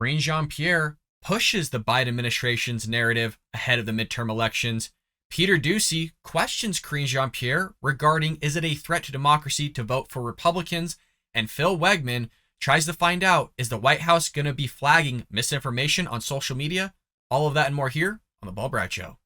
Jean-Pierre pushes the Biden administration's narrative ahead of the midterm elections. Peter Doocy questions Jean-Pierre regarding is it a threat to democracy to vote for Republicans, and Phil Wegman tries to find out is the White House going to be flagging misinformation on social media? All of that and more here on The Bald Brad Show.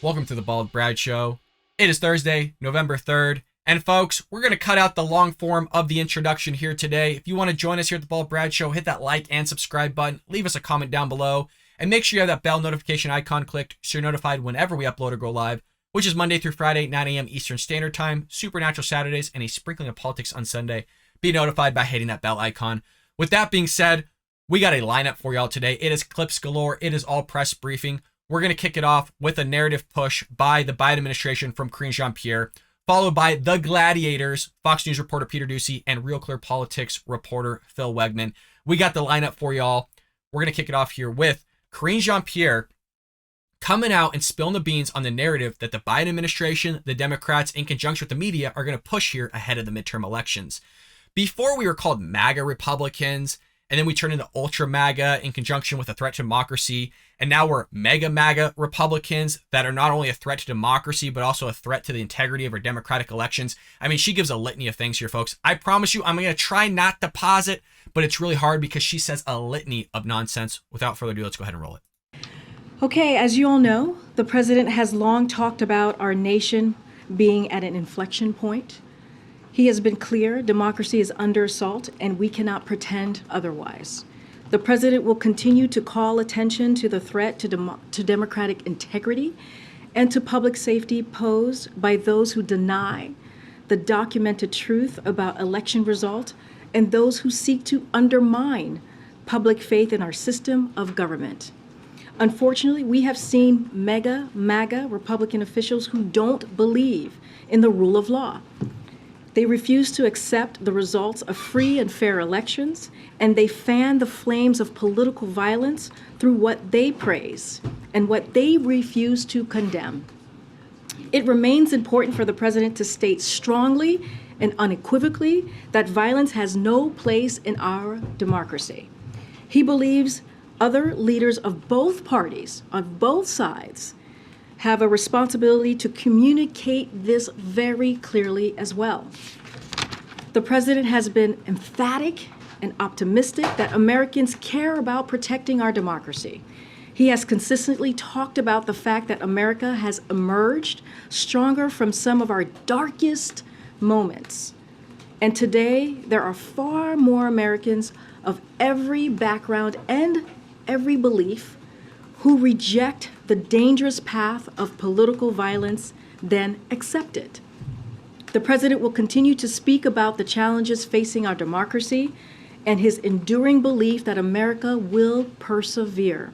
Welcome to The Bald Brad Show. It is Thursday, November 3rd. And folks, we're going to cut out the long form of the introduction here today. If you want to join us here at The Bald Brad Show, hit that like and subscribe button. Leave us a comment down below. And make sure you have that bell notification icon clicked so you're notified whenever we upload or go live, which is Monday through Friday, 9 a.m. Eastern Standard Time, Supernatural Saturdays, and a sprinkling of politics on Sunday. Be notified by hitting that bell icon. With that being said, we got a lineup for y'all today. It is clips galore. It is all press briefing. We're going to kick it off with a narrative push by the Biden administration from Jean-Pierre, followed by The Gladiators, Fox News reporter Peter Doocy, and Real Clear Politics reporter Phil Wegman. We got the lineup for y'all. We're going to kick it off here with Jean-Pierre coming out and spilling the beans on the narrative that the Biden administration, the Democrats, in conjunction with the media, are going to push here ahead of the midterm elections. Before we were called MAGA Republicans, and then we turned into Ultra MAGA in conjunction with a threat to democracy. And now we're Mega MAGA Republicans that are not only a threat to democracy, but also a threat to the integrity of our democratic elections. I mean, she gives a litany of things here, folks. I promise you, I'm going to try not to pause it, but it's really hard because she says a litany of nonsense. Without further ado, let's go ahead and roll it. Okay, as you all know, the president has long talked about our nation being at an inflection point. He has been clear democracy is under assault and we cannot pretend otherwise. The president will continue to call attention to the threat to democratic integrity and to public safety posed by those who deny the documented truth about election result and those who seek to undermine public faith in our system of government. Unfortunately, we have seen MAGA Republican officials who don't believe in the rule of law. They refuse to accept the results of free and fair elections, and they fan the flames of political violence through what they praise and what they refuse to condemn. It remains important for the president to state strongly and unequivocally that violence has no place in our democracy. He believes other leaders of both parties, on both sides, have a responsibility to communicate this very clearly as well. The president has been emphatic and optimistic that Americans care about protecting our democracy. He has consistently talked about the fact that America has emerged stronger from some of our darkest moments. And today, there are far more Americans of every background and every belief who reject the dangerous path of political violence than accept it. The president will continue to speak about the challenges facing our democracy and his enduring belief that America will persevere.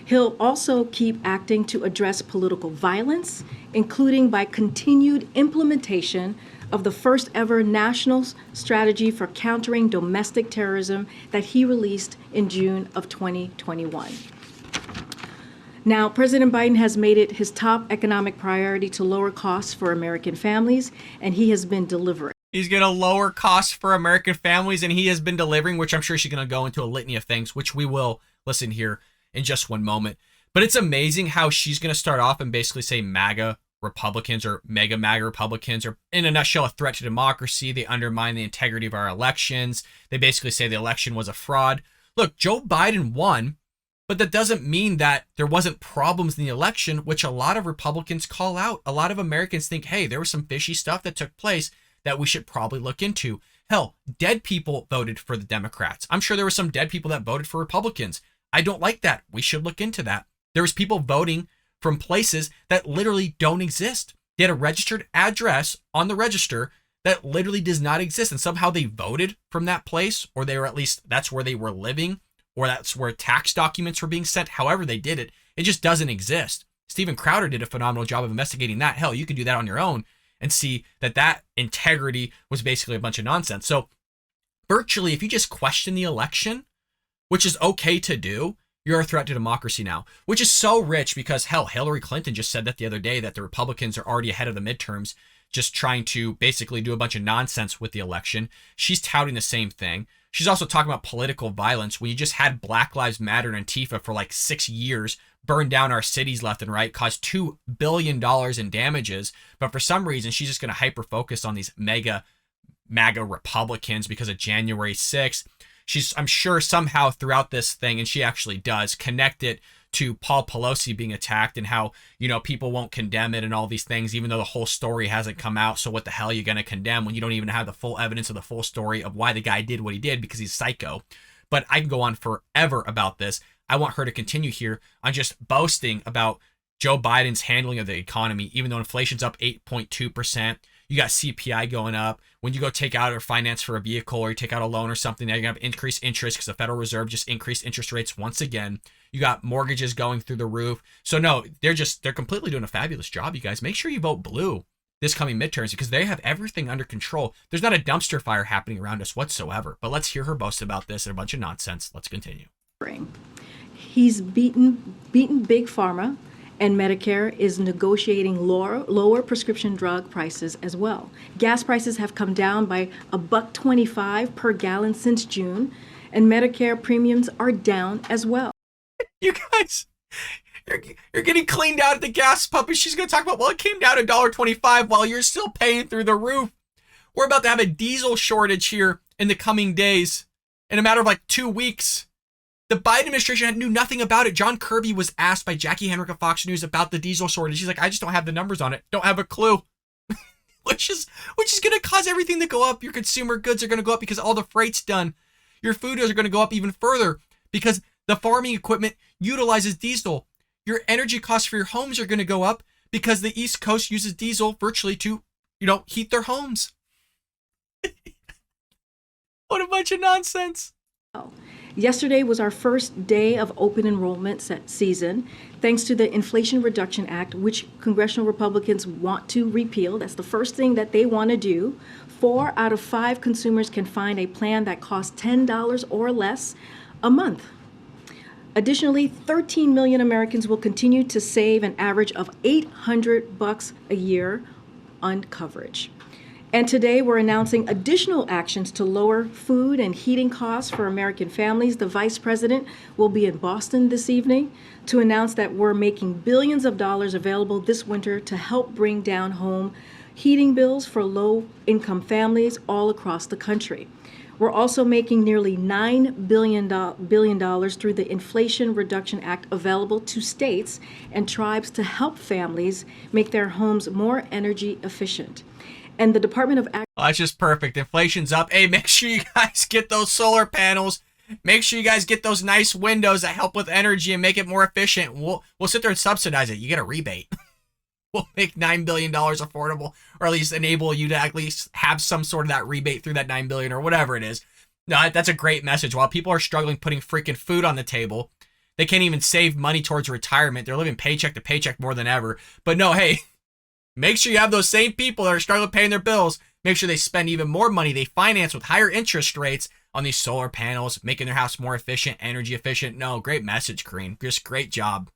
He'll also keep acting to address political violence, including by continued implementation of the first ever national strategy for countering domestic terrorism that he released in June of 2021. Now, President Biden has made it his top economic priority to lower costs for American families, and he has been delivering. He's going to lower costs for American families, and he has been delivering, which I'm sure she's going to go into a litany of things, which we will listen here in just one moment. But it's amazing how she's going to start off and basically say MAGA Republicans or Mega MAGA Republicans are, in a nutshell, a threat to democracy. They undermine the integrity of our elections. They basically say the election was a fraud. Look, Joe Biden won, but that doesn't mean that there wasn't problems in the election, which a lot of Republicans call out. A lot of Americans think, hey, there was some fishy stuff that took place that we should probably look into. Hell, dead people voted for the Democrats. I'm sure there were some dead people that voted for Republicans. I don't like that. We should look into that. There was people voting from places that literally don't exist. They had a registered address on the register that literally does not exist. And somehow they voted from that place, or they were at least, that's where they were living, or that's where tax documents were being sent. However they did it, it just doesn't exist. Steven Crowder did a phenomenal job of investigating that. Hell, you could do that on your own and see that that integrity was basically a bunch of nonsense. So virtually, if you just question the election, which is okay to do, You're a threat to democracy now, which is so rich because, hell, Hillary Clinton just said that the other day that the Republicans are already ahead of the midterms, just trying to basically do a bunch of nonsense with the election. She's touting the same thing. She's also talking about political violence when you just had Black Lives Matter and Antifa for like 6 years, burn down our cities left and right, caused $2 billion in damages. But for some reason, she's just going to hyper focus on these MAGA Republicans because of January 6th. She's, I'm sure, somehow throughout this thing, and she actually does, connect it to Paul Pelosi being attacked and how, you know, people won't condemn it and all these things, even though the whole story hasn't come out. So what the hell are you going to condemn when you don't even have the full evidence of the full story of why the guy did what he did, because he's psycho. But I can go on forever about this. I want her to continue here on just boasting about Joe Biden's handling of the economy, even though inflation's up 8.2%. You got CPI going up. When you go take out or finance for a vehicle or you take out a loan or something, now you're going to have increased interest because the Federal Reserve just increased interest rates once again. You got mortgages going through the roof. So no, they're completely doing a fabulous job, you guys. Make sure you vote blue this coming midterms because they have everything under control. There's not a dumpster fire happening around us whatsoever. But let's hear her boast about this and a bunch of nonsense. Let's continue. He's beaten Big Pharma, and Medicare is negotiating lower prescription drug prices as well. Gas prices have come down by $1.25 per gallon since June, and Medicare premiums are down as well. You guys, you're getting cleaned out at the gas pump, and she's going to talk about, well, it came down to $1.25 while you're still paying through the roof. We're about to have a diesel shortage here in the coming days in a matter of like 2 weeks. The Biden administration knew nothing about it. John Kirby was asked by Jackie Henrick of Fox News about the diesel shortage. He's like, I just don't have the numbers on it. Don't have a clue. which is going to cause everything to go up. Your consumer goods are going to go up because all the freight's done. Your food are going to go up even further because the farming equipment utilizes diesel. Your energy costs for your homes are going to go up because the East Coast uses diesel virtually to, heat their homes. What a bunch of nonsense. Yesterday was our first day of open enrollment season, thanks to the Inflation Reduction Act, which congressional Republicans want to repeal. That's the first thing that they want to do. 4 out of 5 consumers can find a plan that costs $10 or less a month. Additionally, 13 million Americans will continue to save an average of $800 a year on coverage. And today we're announcing additional actions to lower food and heating costs for American families. The Vice President will be in Boston this evening to announce that we're making billions of dollars available this winter to help bring down home heating bills for low-income families all across the country. We're also making nearly $9 billion through the Inflation Reduction Act available to states and tribes to help families make their homes more energy efficient. And the Department of Agriculture. Oh, that's just perfect. Inflation's up. Hey, make sure you guys get those solar panels. Make sure you guys get those nice windows that help with energy and make it more efficient. We'll sit there and subsidize it. You get a rebate. We'll make $9 billion affordable, or at least enable you to at least have some sort of that rebate through that $9 billion or whatever it is. No, that's a great message. While people are struggling putting freaking food on the table, they can't even save money towards retirement. They're living paycheck to paycheck more than ever. But no, hey, make sure you have those same people that are struggling paying their bills. Make sure they spend even more money. They finance with higher interest rates on these solar panels, making their house more efficient, energy efficient. No, great message, Karine. Just great job.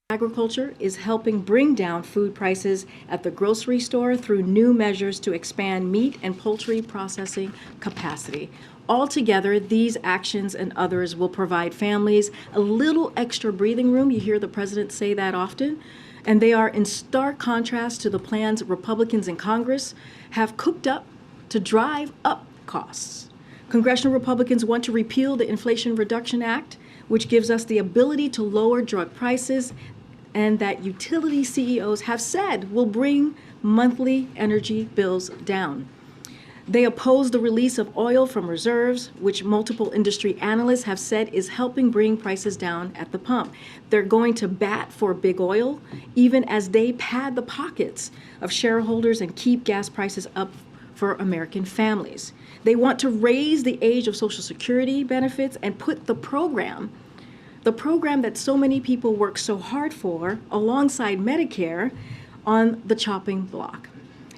Agriculture is helping bring down food prices at the grocery store through new measures to expand meat and poultry processing capacity. Altogether, these actions and others will provide families a little extra breathing room. You hear the president say that often. And they are in stark contrast to the plans Republicans in Congress have cooked up to drive up costs. Congressional Republicans want to repeal the Inflation Reduction Act, which gives us the ability to lower drug prices, and that utility CEOs have said will bring monthly energy bills down. They oppose the release of oil from reserves, which multiple industry analysts have said is helping bring prices down at the pump. They're going to bat for big oil, even as they pad the pockets of shareholders and keep gas prices up for American families. They want to raise the age of Social Security benefits and put the program that so many people work so hard for, alongside Medicare, on the chopping block.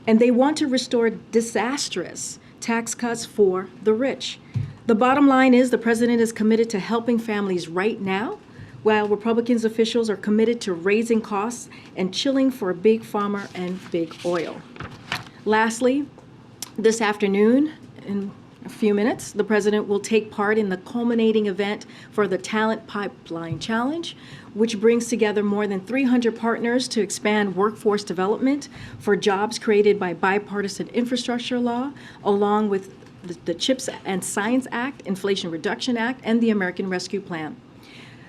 And they want to restore disastrous tax cuts for the rich. The bottom line is the president is committed to helping families right now while Republicans officials are committed to raising costs and chilling for big pharma and big oil. Lastly, this afternoon, in a few minutes, the president will take part in the culminating event for the Talent Pipeline Challenge, which brings together more than 300 partners to expand workforce development for jobs created by bipartisan infrastructure law, along with the CHIPS and Science Act, Inflation Reduction Act, and the American Rescue Plan.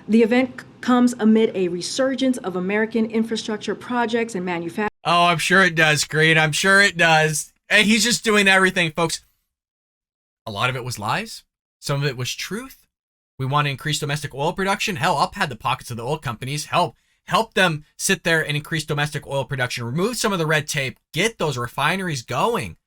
The event comes amid a resurgence of American infrastructure projects and manufacturing. Oh, I'm sure it does, Green. I'm sure it does. And he's just doing everything, folks. A lot of it was lies. Some of it was truth. We want to increase domestic oil production. Hell, I'll pad the pockets of the oil companies. Help them sit there and increase domestic oil production. Remove some of the red tape. Get those refineries going.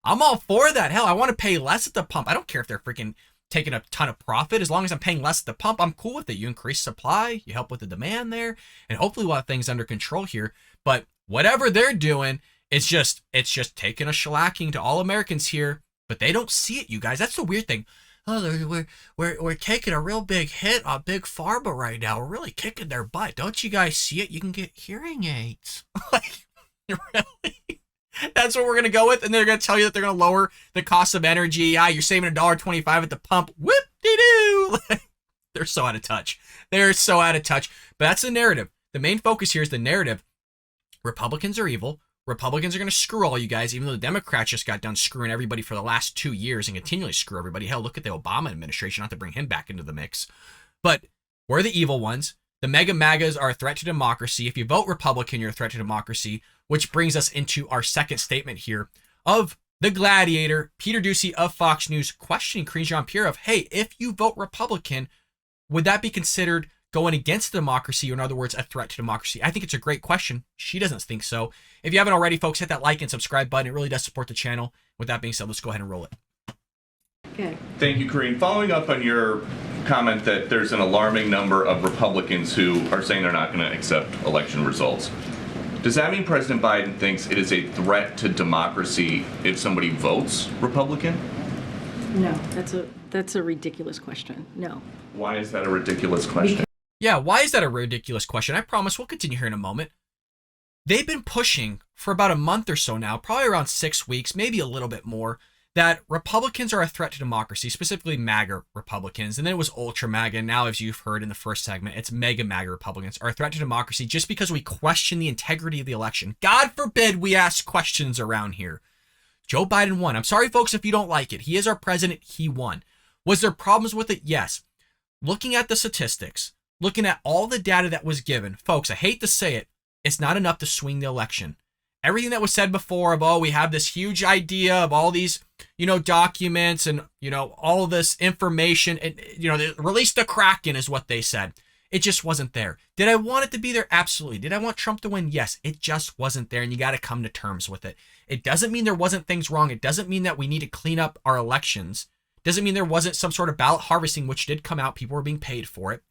I'm all for that. Hell, I want to pay less at the pump. I don't care if they're freaking taking a ton of profit. As long as I'm paying less at the pump, I'm cool with it. You increase supply, you help with the demand there, and hopefully we'll have things under control here. But whatever they're doing, it's just taking a shellacking to all Americans here. But they don't see it, you guys. That's the weird thing. Oh, we're taking a real big hit on big pharma right now. We're really kicking their butt. Don't you guys see it? You can get hearing aids. Like, really? That's what we're going to go with? And they're going to tell you that they're going to lower the cost of energy. Yeah, you're saving $1.25 at the pump. Whoop-de-doo. They're so out of touch. They're so out of touch. But that's the narrative. The main focus here is the narrative. Republicans are evil. Republicans are going to screw all you guys, even though the Democrats just got done screwing everybody for the last 2 years and continually screw everybody. Hell, look at the Obama administration, not to bring him back into the mix. But we're the evil ones. The mega MAGAs are a threat to democracy. If you vote Republican, you're a threat to democracy, which brings us into our second statement here of the gladiator, Peter Doocy of Fox News, questioning jean-pierre of, hey, if you vote Republican, would that be considered going against democracy, or in other words, a threat to democracy? I think it's a great question. She doesn't think so. If you haven't already, folks, hit that like and subscribe button. It really does support the channel. With that being said, let's go ahead and roll it. Okay. Thank you, Karine. Following up on your comment that there's an alarming number of Republicans who are saying they're not going to accept election results, does that mean President Biden thinks it is a threat to democracy if somebody votes Republican? No, that's a ridiculous question. No. Why is that a ridiculous question? Yeah, why is that a ridiculous question? I promise we'll continue here in a moment. They've been pushing for about a month or so now, probably around 6 weeks, maybe a little bit more, that Republicans are a threat to democracy, specifically MAGA Republicans. And then it was Ultra MAGA. And now, as you've heard in the first segment, it's Mega MAGA Republicans are a threat to democracy just because we question the integrity of the election. God forbid we ask questions around here. Joe Biden won. I'm sorry, folks, if you don't like it. He is our president. He won. Was there problems with it? Yes. Looking at the statistics, looking at all the data that was given, folks, I hate to say it, it's not enough to swing the election. Everything that was said before of, oh, we have this huge idea of all these, documents and, all of this information and, release the Kraken is what they said. It just wasn't there. Did I want it to be there? Absolutely. Did I want Trump to win? Yes. It just wasn't there, and you got to come to terms with it. It doesn't mean there wasn't things wrong. It doesn't mean that we need to clean up our elections. Doesn't mean there wasn't some sort of ballot harvesting, which did come out. People were being paid for it.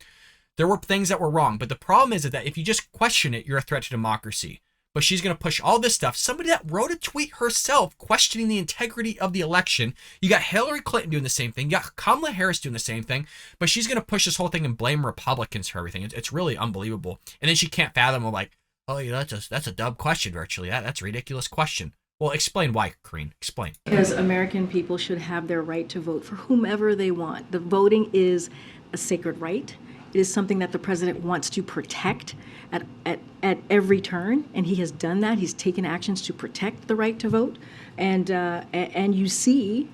There were things that were wrong. But the problem is that if you just question it, you're a threat to democracy. But she's going to push all this stuff. Somebody that wrote a tweet herself questioning the integrity of the election. You got Hillary Clinton doing the same thing. You got Kamala Harris doing the same thing. But she's going to push this whole thing and blame Republicans for everything. It's really unbelievable. And then she can't fathom, like, oh, yeah, that's a dumb question, virtually. That's a ridiculous question. Well, explain why, Karine. Explain. Because American people should have their right to vote for whomever they want. The voting is a sacred right. It is something that the president wants to protect at every turn, and he has done that. He's taken actions to protect the right to vote, and you see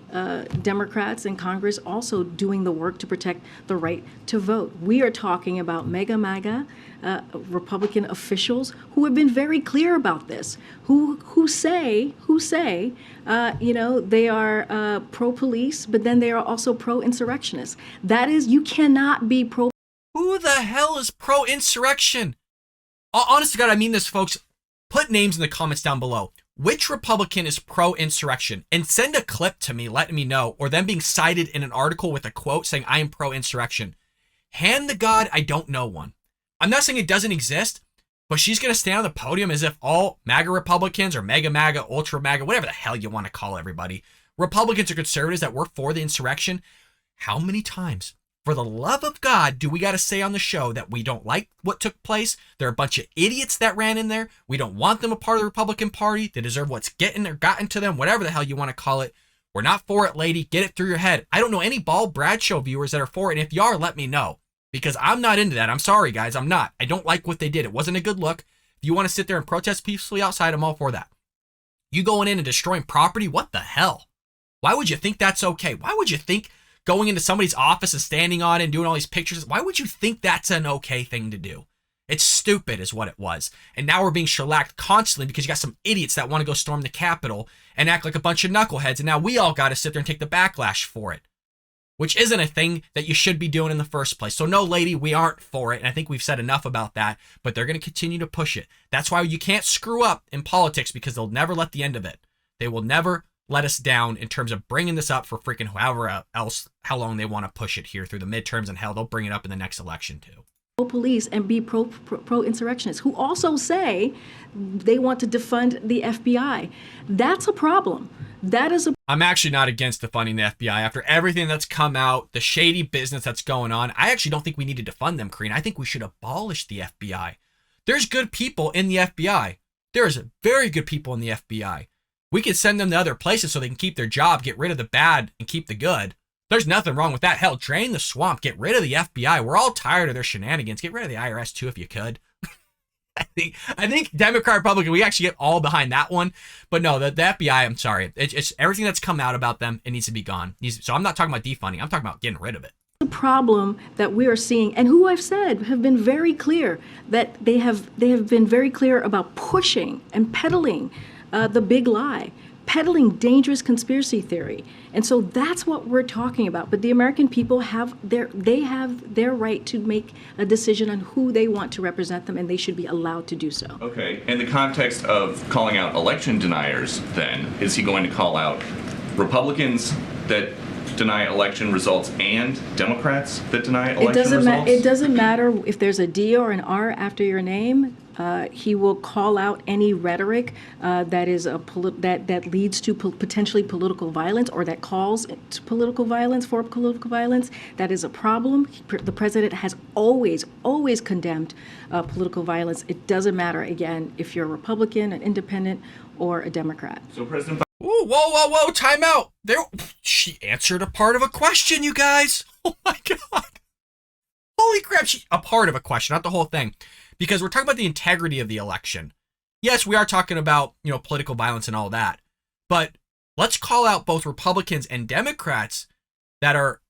Democrats in Congress also doing the work to protect the right to vote. We are talking about mega MAGA Republican officials who have been very clear about this, who say they are pro-police, but then they are also pro-insurrectionists. That is, you cannot be pro. Who the hell is pro-insurrection? Honest to God, I mean this, folks. Put names in the comments down below. Which Republican is pro-insurrection? And send a clip to me letting me know, or them being cited in an article with a quote saying, I am pro-insurrection. Hand to God, I don't know one. I'm not saying it doesn't exist, but she's going to stand on the podium as if all MAGA Republicans or Mega MAGA, Ultra MAGA, whatever the hell you want to call everybody, Republicans or conservatives that were for the insurrection. How many times For the love of God, do we got to say on the show that we don't like what took place? There are a bunch of idiots that ran in there. We don't want them a part of the Republican Party. They deserve what's getting or gotten to them, whatever the hell you want to call it. We're not for it, lady. Get it through your head. I don't know any Bald Bradshaw viewers that are for it. And if you are, let me know. Because I'm not into that. I'm sorry, guys. I'm not. I don't like what they did. It wasn't a good look. If you want to sit there and protest peacefully outside, I'm all for that. You going in and destroying property? What the hell? Why would you think that's okay? Why would you think going into somebody's office and standing on it and doing all these pictures, why would you think that's an okay thing to do? It's stupid is what it was. And now we're being shellacked constantly because you got some idiots that want to go storm the Capitol and act like a bunch of knuckleheads. And now we all got to sit there and take the backlash for it, which isn't a thing that you should be doing in the first place. So no, lady, we aren't for it. And I think we've said enough about that, but they're going to continue to push it. That's why you can't screw up in politics, because they'll never let the end of it. They will never let us down in terms of bringing this up for freaking however else, how long they want to push it here through the midterms, and hell, they'll bring it up in the next election too. Police and be pro-insurrectionists who also say they want to defund the FBI. That's a problem. That is a... I'm actually not against defunding the FBI. After everything that's come out, the shady business that's going on, I actually don't think we need to defund them, Karine. I think we should abolish the FBI. There's good people in the FBI. There's very good people in the FBI. We could send them to other places so they can keep their job, get rid of the bad, and keep the good. There's nothing wrong with that. Hell, drain the swamp. Get rid of the FBI. We're all tired of their shenanigans. Get rid of the IRS too if you could. I think Democrat, Republican, we actually get all behind that one. But no, the FBI, I'm sorry. It's everything that's come out about them, it needs to be gone. So I'm not talking about defunding. I'm talking about getting rid of it. The problem that we are seeing, and who I've said have been very clear, that they have been very clear about pushing and peddling the big lie, peddling dangerous conspiracy theory. And so that's what we're talking about. But the American people have their right to make a decision on who they want to represent them, and they should be allowed to do so. Okay. In the context of calling out election deniers, then, is he going to call out Republicans that deny election results and Democrats that deny election results? It doesn't matter if there's a D or an R after your name. He will call out any rhetoric that is that leads to potentially political violence, or that calls to political violence, for political violence. That is a problem. The president has always condemned political violence. It doesn't matter, again, if you're a Republican, an independent, or a Democrat. So President Ooh, whoa, time out. She answered a part of a question, you guys. Oh my God. Holy crap, a part of a question, not the whole thing. Because we're talking about the integrity of the election. Yes, we are talking about, political violence and all that. But let's call out both Republicans and Democrats that are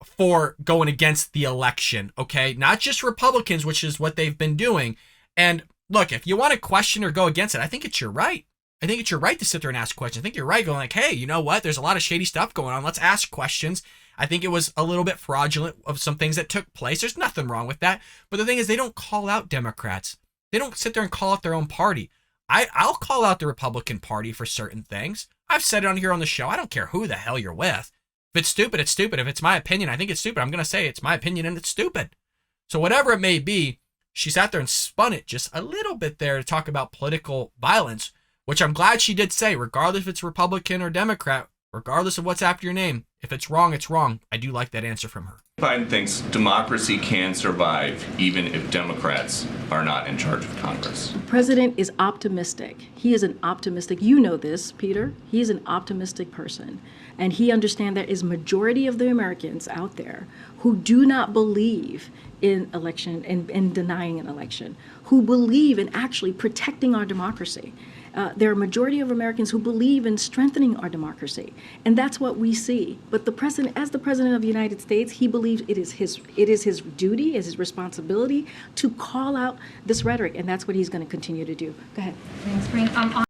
for going against the election, okay? Not just Republicans, which is what they've been doing. And look, if you want to question or go against it, I think it's your right. I think it's your right to sit there and ask questions. I think you're right going like, hey, you know what? There's a lot of shady stuff going on. Let's ask questions. I think it was a little bit fraudulent of some things that took place. There's nothing wrong with that. But the thing is, they don't call out Democrats. They don't sit there and call out their own party. I'll call out the Republican Party for certain things. I've said it on here on the show. I don't care who the hell you're with. If it's stupid, it's stupid. If it's my opinion, I think it's stupid. I'm going to say it's my opinion and it's stupid. So whatever it may be, she sat there and spun it just a little bit there to talk about political violence, which I'm glad she did say, regardless if it's Republican or Democrat, regardless of what's after your name, if it's wrong, it's wrong. I do like that answer from her. Biden thinks democracy can survive even if Democrats are not in charge of Congress. The president is optimistic. He is an optimistic, you know this, Peter. He is an optimistic person. And he understands there is majority of the Americans out there who do not believe in election and in denying an election, who believe in actually protecting our democracy. There are a majority of Americans who believe in strengthening our democracy, and that's what we see. But the president, as the president of the United States, he believes it is his duty, is his responsibility to call out this rhetoric, and that's what he's going to continue to do. Go ahead.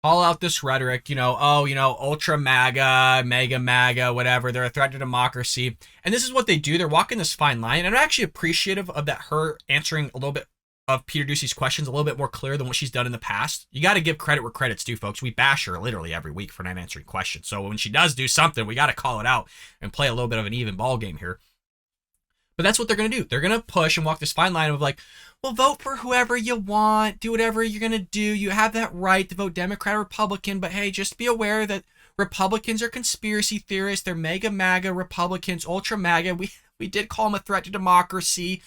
Call out this rhetoric, ultra MAGA, mega MAGA, whatever. They're a threat to democracy, and this is what they do. They're walking this fine line, and I'm actually appreciative of that. Her answering a little bit of Peter Doocy's questions a little bit more clear than what she's done in the past. You got to give credit where credit's due, folks. We bash her literally every week for not answering questions. So when she does do something, we got to call it out and play a little bit of an even ball game here. But that's what they're going to do. They're going to push and walk this fine line of like, well, vote for whoever you want, do whatever you're going to do. You have that right to vote Democrat or Republican, but hey, just be aware that Republicans are conspiracy theorists. They're mega MAGA Republicans, ultra MAGA. We did call them a threat to democracy.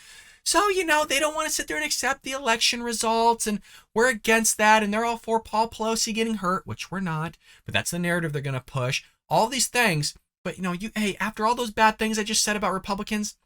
So, they don't want to sit there and accept the election results, and we're against that, and they're all for Paul Pelosi getting hurt, which we're not, but that's the narrative they're going to push. All these things, but hey, after all those bad things I just said about Republicans,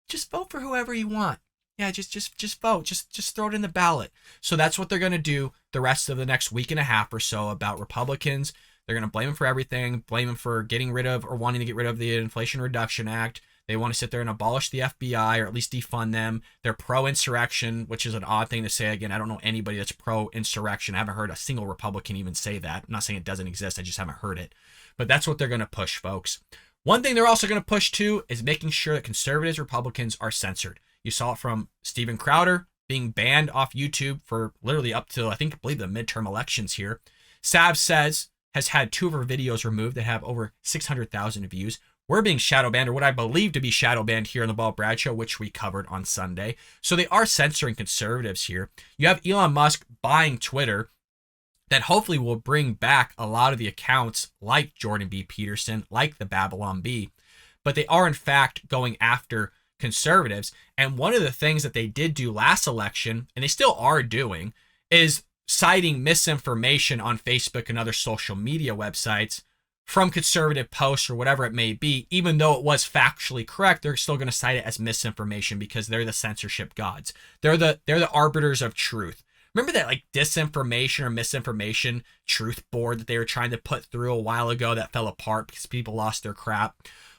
just vote for whoever you want. Yeah, just vote. Just throw it in the ballot. So that's what they're going to do the rest of the next week and a half or so about Republicans. They're going to blame them for everything, blame them for getting rid of or wanting to get rid of the Inflation Reduction Act. They want to sit there and abolish the FBI or at least defund them. They're pro-insurrection, which is an odd thing to say. Again, I don't know anybody that's pro-insurrection. I haven't heard a single Republican even say that. I'm not saying it doesn't exist. I just haven't heard it. But that's what they're going to push, folks. One thing they're also going to push, too, is making sure that conservatives, Republicans are censored. You saw it from Steven Crowder being banned off YouTube for literally up to, I believe, the midterm elections here. Sav says has had 2 of her videos removed that have over 600,000 views. We're being shadow banned, or what I believe to be shadow banned here on the Ball Brad Show, which we covered on Sunday. So they are censoring conservatives here. You have Elon Musk buying Twitter that hopefully will bring back a lot of the accounts like Jordan B. Peterson, like the Babylon Bee. But they are, in fact, going after conservatives. And one of the things that they did do last election, and they still are doing, is citing misinformation on Facebook and other social media websites from conservative posts or whatever it may be. Even though it was factually correct, they're still going to cite it as misinformation because they're the censorship gods. They're the arbiters of truth. Remember that like disinformation or misinformation truth board that they were trying to put through a while ago that fell apart because people lost their crap?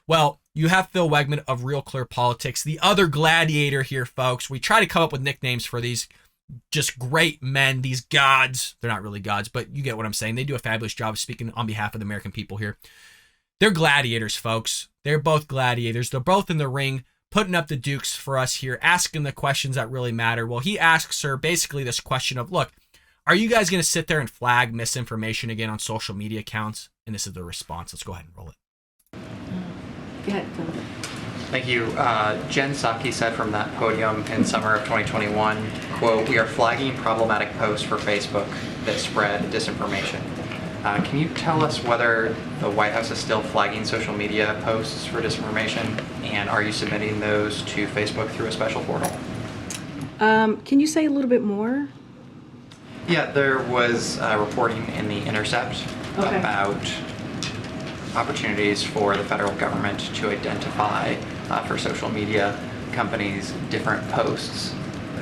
Well, you have Phil Wegman of Real Clear Politics, the other gladiator here, folks. We try to come up with nicknames for these just great men, these gods. They're not really gods, but you get what I'm saying. They do a fabulous job of speaking on behalf of the American people here. They're gladiators, folks. They're both gladiators. They're both in the ring, putting up the dukes for us here, asking the questions that really matter. Well, he asks her basically this question of, look, are you guys going to sit there and flag misinformation again on social media accounts? And this is the response. Let's go ahead and roll it. Go ahead, Phil. Thank you. Jen Psaki said from that podium in summer of 2021, quote, "We are flagging problematic posts for Facebook that spread disinformation." Can you tell us whether the White House is still flagging social media posts for disinformation, and are you submitting those to Facebook through a special portal? Can you say a little bit more? Yeah, there was reporting in The Intercept about opportunities for the federal government to identify for social media companies different posts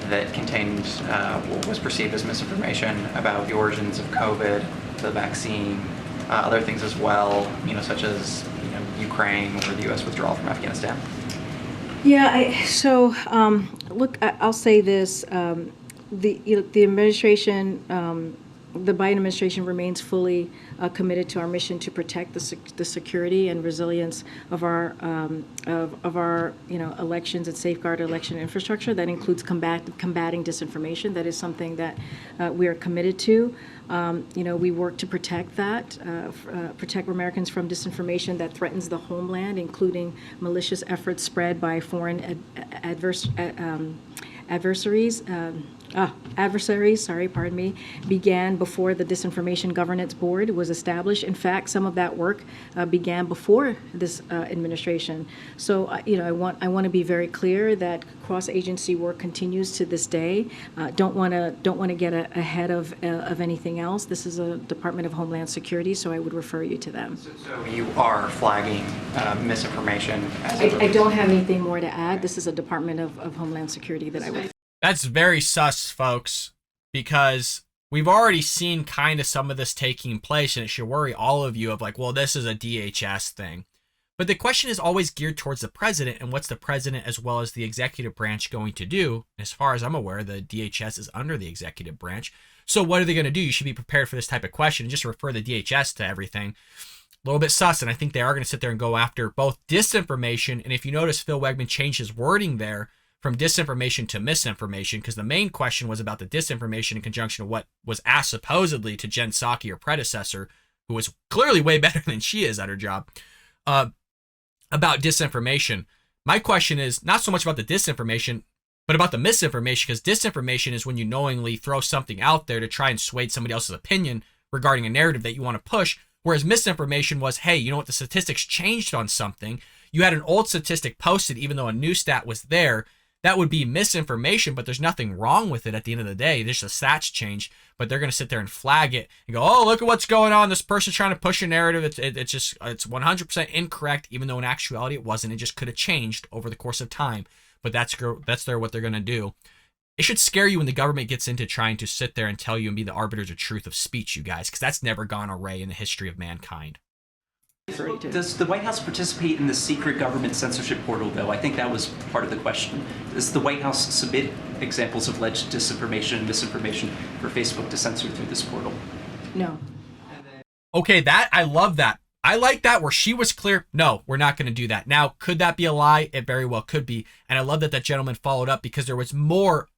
that contained what was perceived as misinformation about the origins of COVID, the vaccine, other things as well, such as Ukraine or the U.S. withdrawal from Afghanistan. Yeah, look, I'll say this: the administration. The Biden administration remains fully committed to our mission to protect the security and resilience of our elections and safeguard election infrastructure. That includes combating disinformation. That is something that we are committed to. We work to protect that, protect Americans from disinformation that threatens the homeland, including malicious efforts spread by foreign adversaries, began before the Disinformation Governance Board was established. In fact, some of that work began before this administration. So, I want to be very clear that cross-agency work continues to this day. Don't want to get ahead of anything else. This is a Department of Homeland Security, so I would refer you to them. So you are flagging misinformation? I don't have anything more to add. This is a Department of Homeland Security that I would. That's very sus, folks, because we've already seen kind of some of this taking place, and it should worry all of you of like, well, this is a DHS thing. But the question is always geared towards the president and what's the president as well as the executive branch going to do. As far as I'm aware, the DHS is under the executive branch. So what are they going to do? You should be prepared for this type of question and just refer the DHS to everything. A little bit sus, and I think they are going to sit there and go after both disinformation, and if you notice, Phil Wegman changed his wording there from disinformation to misinformation, because the main question was about the disinformation in conjunction with what was asked supposedly to Jen Psaki, her predecessor, who was clearly way better than she is at her job, about disinformation. My question is not so much about the disinformation, but about the misinformation, because disinformation is when you knowingly throw something out there to try and sway somebody else's opinion regarding a narrative that you want to push, whereas misinformation was, hey, you know what, the statistics changed on something. you had an old statistic posted, even though a new stat was there, that would be misinformation, but there's nothing wrong with it at the end of the day. There's a stats change, but they're going to sit there and flag it and go, oh, look at what's going on. This person's trying to push a narrative. It's 100% incorrect, even though in actuality it wasn't. It just could have changed over the course of time. But that's what they're going to do. It should scare you when the government gets into trying to sit there and tell you and be the arbiters of truth of speech, you guys, because that's never gone away in the history of mankind. Does the White House participate in the secret government censorship portal, though? I think that was part of the question. Does the White House submit examples of alleged disinformation and misinformation for Facebook to censor through this portal? No. Okay, I love that. I like that where she was clear, no, we're not going to do that. Now, could that be a lie? It very well could be. And I love that gentleman followed up because there was more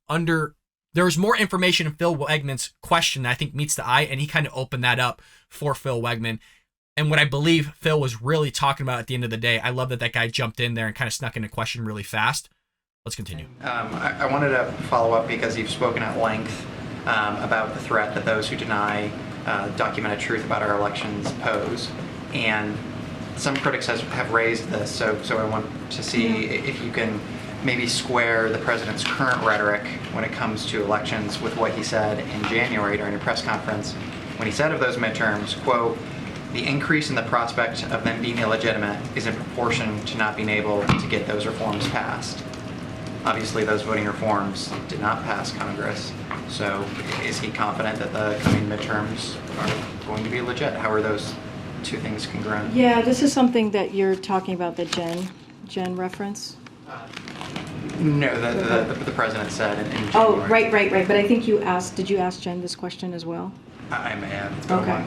information in Phil Wegman's question that I think meets the eye, and he kind of opened that up for Phil Wegman. And what I believe Phil was really talking about at the end of the day, I love that guy jumped in there and kind of snuck in a question really fast. Let's continue. I wanted to follow up because you've spoken at length about the threat that those who deny documented truth about our elections pose. And some critics have raised this, so I want to see if you can maybe square the president's current rhetoric when it comes to elections with what he said in January during a press conference when he said of those midterms, quote, the increase in the prospect of them being illegitimate is in proportion to not being able to get those reforms passed. Obviously, those voting reforms did not pass Congress. So is he confident that the coming midterms are going to be legit? How are those two things congruent? Yeah, this is something that you're talking about, the Jen reference. No, the president said in January. Oh, right. But I think did you ask Jen this question as well? I may have. It's been a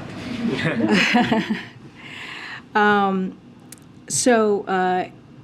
while.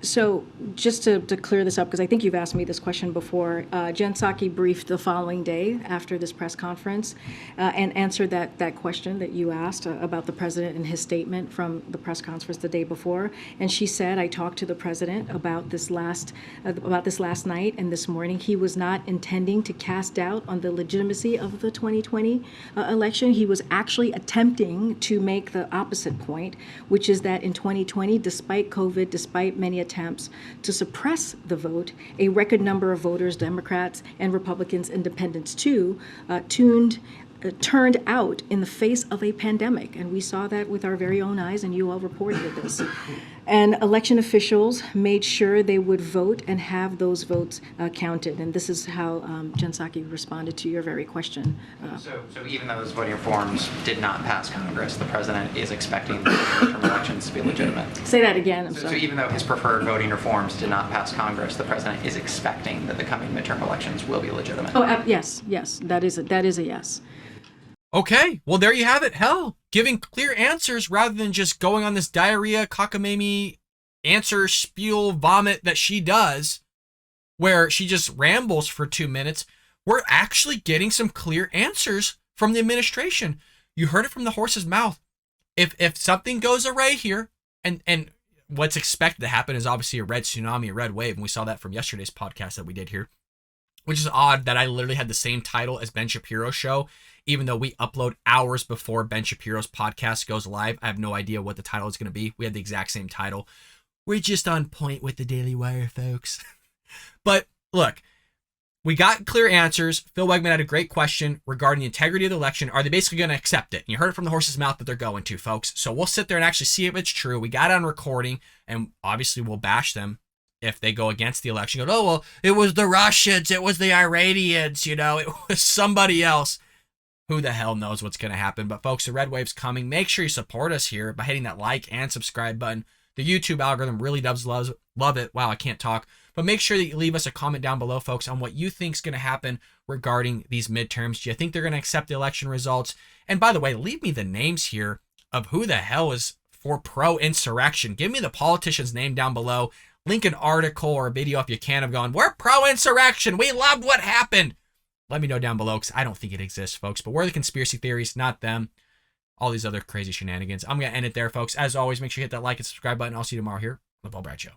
So just to clear this up, because I think you've asked me this question before, Jen Psaki briefed the following day after this press conference and answered that question that you asked about the president and his statement from the press conference the day before. And she said, I talked to the president about this last night and this morning. He was not intending to cast doubt on the legitimacy of the 2020 election. He was actually attempting to make the opposite point, which is that in 2020, despite COVID, despite many attempts to suppress the vote, a record number of voters, Democrats and Republicans, independents too, turned out in the face of a pandemic. And we saw that with our very own eyes, and you all reported this. And election officials made sure they would vote and have those votes counted. And this is how Jen Psaki responded to your very question. So even though those voting reforms did not pass Congress, the president is expecting the midterm elections to be legitimate. Say that again, So even though his preferred voting reforms did not pass Congress, the president is expecting that the coming midterm elections will be legitimate. Oh, yes, that is a yes. Okay, well, there you have it. Hell, giving clear answers rather than just going on this diarrhea, cockamamie answer spiel vomit that she does, where she just rambles for 2 minutes. We're actually getting some clear answers from the administration. You heard it from the horse's mouth. If something goes awry here, and what's expected to happen is obviously a red tsunami, a red wave, and we saw that from yesterday's podcast that we did here, which is odd that I literally had the same title as Ben Shapiro's show, even though we upload hours before Ben Shapiro's podcast goes live. I have no idea what the title is going to be. We had the exact same title. We're just on point with the Daily Wire, folks. But look, we got clear answers. Phil Wegman had a great question regarding the integrity of the election. Are they basically going to accept it? And you heard it from the horse's mouth that they're going to, folks. So we'll sit there and actually see if it's true. We got it on recording, and obviously we'll bash them if they go against the election. Go, oh, well, it was the Russians. It was the Iranians. It was somebody else. Who the hell knows what's going to happen? But folks, the red wave's coming. Make sure you support us here by hitting that like and subscribe button. The YouTube algorithm really does love it. Wow, I can't talk. But make sure that you leave us a comment down below, folks, on what you think is going to happen regarding these midterms. Do you think they're going to accept the election results? And by the way, leave me the names here of who the hell is for pro-insurrection. Give me the politician's name down below. Link an article or a video if you can of going, we're pro-insurrection. We loved what happened. Let me know down below because I don't think it exists, folks. But we're the conspiracy theories, not them. All these other crazy shenanigans. I'm going to end it there, folks. As always, make sure you hit that like and subscribe button. I'll see you tomorrow here on The Paul Brad Show.